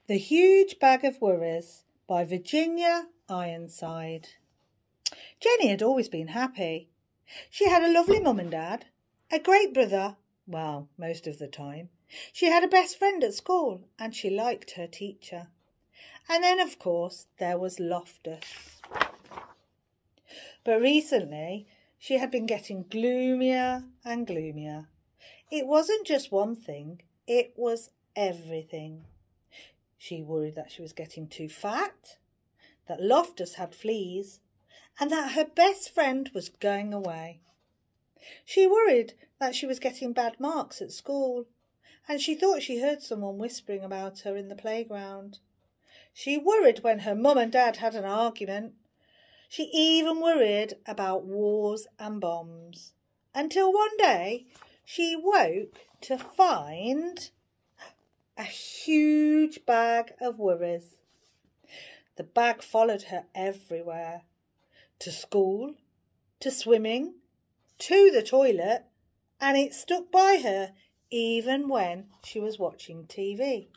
The Huge Bag of Worries by Virginia Ironside. Jenny had always been happy. She had a lovely mum and dad, a great brother, well, most of the time. She had a best friend at school and she liked her teacher. And then, of course, there was Loftus. But recently, she had been getting gloomier and gloomier. It wasn't just one thing, it was everything. She worried that she was getting too fat, that Loftus had fleas, and that her best friend was going away. She worried that she was getting bad marks at school, and she thought she heard someone whispering about her in the playground. She worried when her mum and dad had an argument. She even worried about wars and bombs, until one day she woke to find a huge bag of worries. The bag followed her everywhere, to school, to swimming, to the toilet, and it stuck by her even when she was watching TV.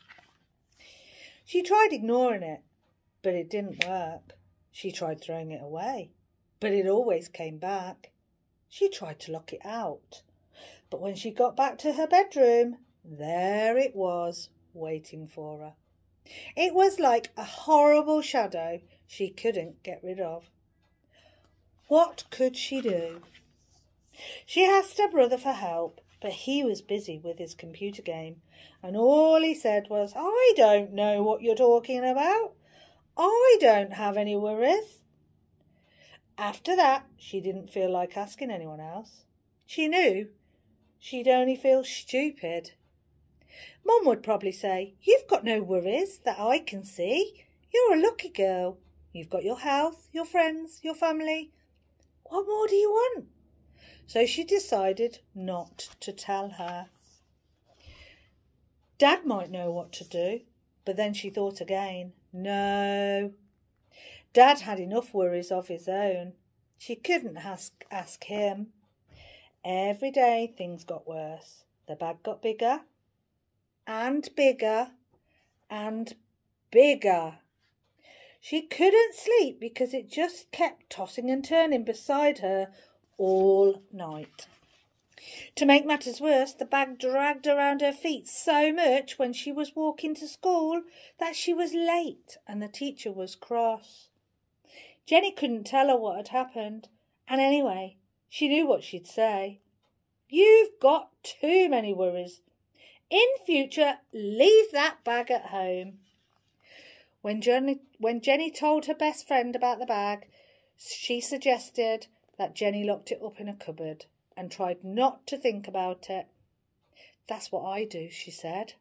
She tried ignoring it, but it didn't work. She tried throwing it away, but it always came back. She tried to lock it out, but when she got back to her bedroom, there it was, waiting for her. It was like a horrible shadow she couldn't get rid of. What could she do? She asked her brother for help, but he was busy with his computer game, and all he said was, "I don't know what you're talking about. I don't have any worries." After that, she didn't feel like asking anyone else. She knew she'd only feel stupid. Mum would probably say, "You've got no worries that I can see. You're a lucky girl. You've got your health, your friends, your family. What more do you want?" So she decided not to tell her. Dad might know what to do, but then she thought again. No. Dad had enough worries of his own. She couldn't ask him. Every day things got worse. The bag got bigger and bigger and bigger. She couldn't sleep because it just kept tossing and turning beside her all night. To make matters worse, the bag dragged around her feet so much when she was walking to school that she was late and the teacher was cross. Jenny couldn't tell her what had happened, and anyway, she knew what she'd say. "You've got too many worries. In future, leave that bag at home." When Jenny told her best friend about the bag, she suggested that Jenny locked it up in a cupboard and tried not to think about it. "That's what I do," she said.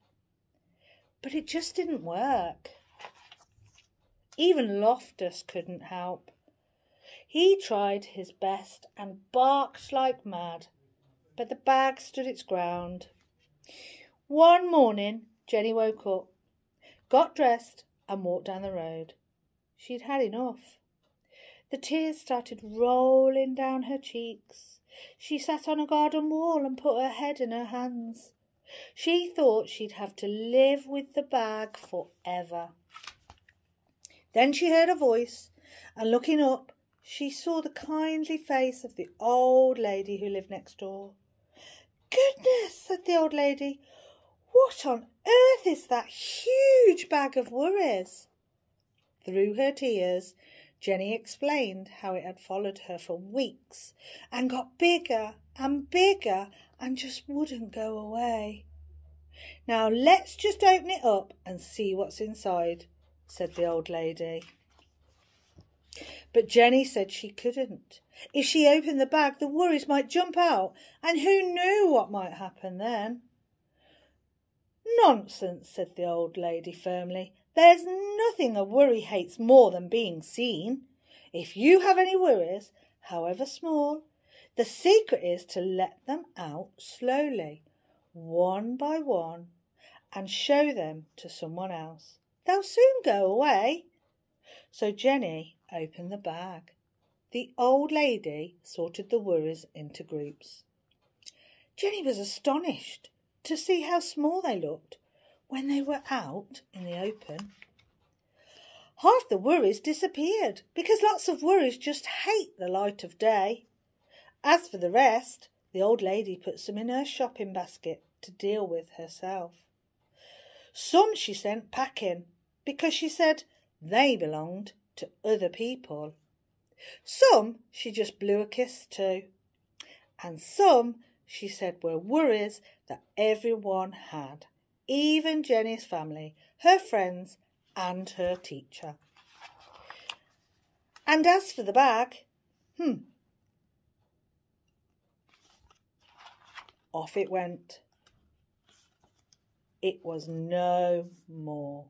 But it just didn't work. Even Loftus couldn't help. He tried his best and barked like mad, but the bag stood its ground. One morning, Jenny woke up, got dressed and walked down the road. She'd had enough. The tears started rolling down her cheeks. She sat on a garden wall and put her head in her hands. She thought she'd have to live with the bag forever. Then she heard a voice, and looking up, she saw the kindly face of the old lady who lived next door. "Goodness," said the old lady, "what on earth is that huge bag of worries?" Through her tears, Jenny explained how it had followed her for weeks and got bigger and bigger and just wouldn't go away. "Now let's just open it up and see what's inside," said the old lady. But Jenny said she couldn't. If she opened the bag, the worries might jump out, and who knew what might happen then? "Nonsense," said the old lady firmly. "There's nothing a worry hates more than being seen. If you have any worries, however small, the secret is to let them out slowly, one by one, and show them to someone else. They'll soon go away." So Jenny opened the bag. The old lady sorted the worries into groups. Jenny was astonished to see how small they looked. when they were out in the open, half the worries disappeared because lots of worries just hate the light of day. As for the rest, the old lady put some in her shopping basket to deal with herself. Some she sent packing because she said they belonged to other people. Some she just blew a kiss to. And some she said were worries that everyone had, even Jenny's family, her friends and her teacher. And as for the bag, off it went. It was no more.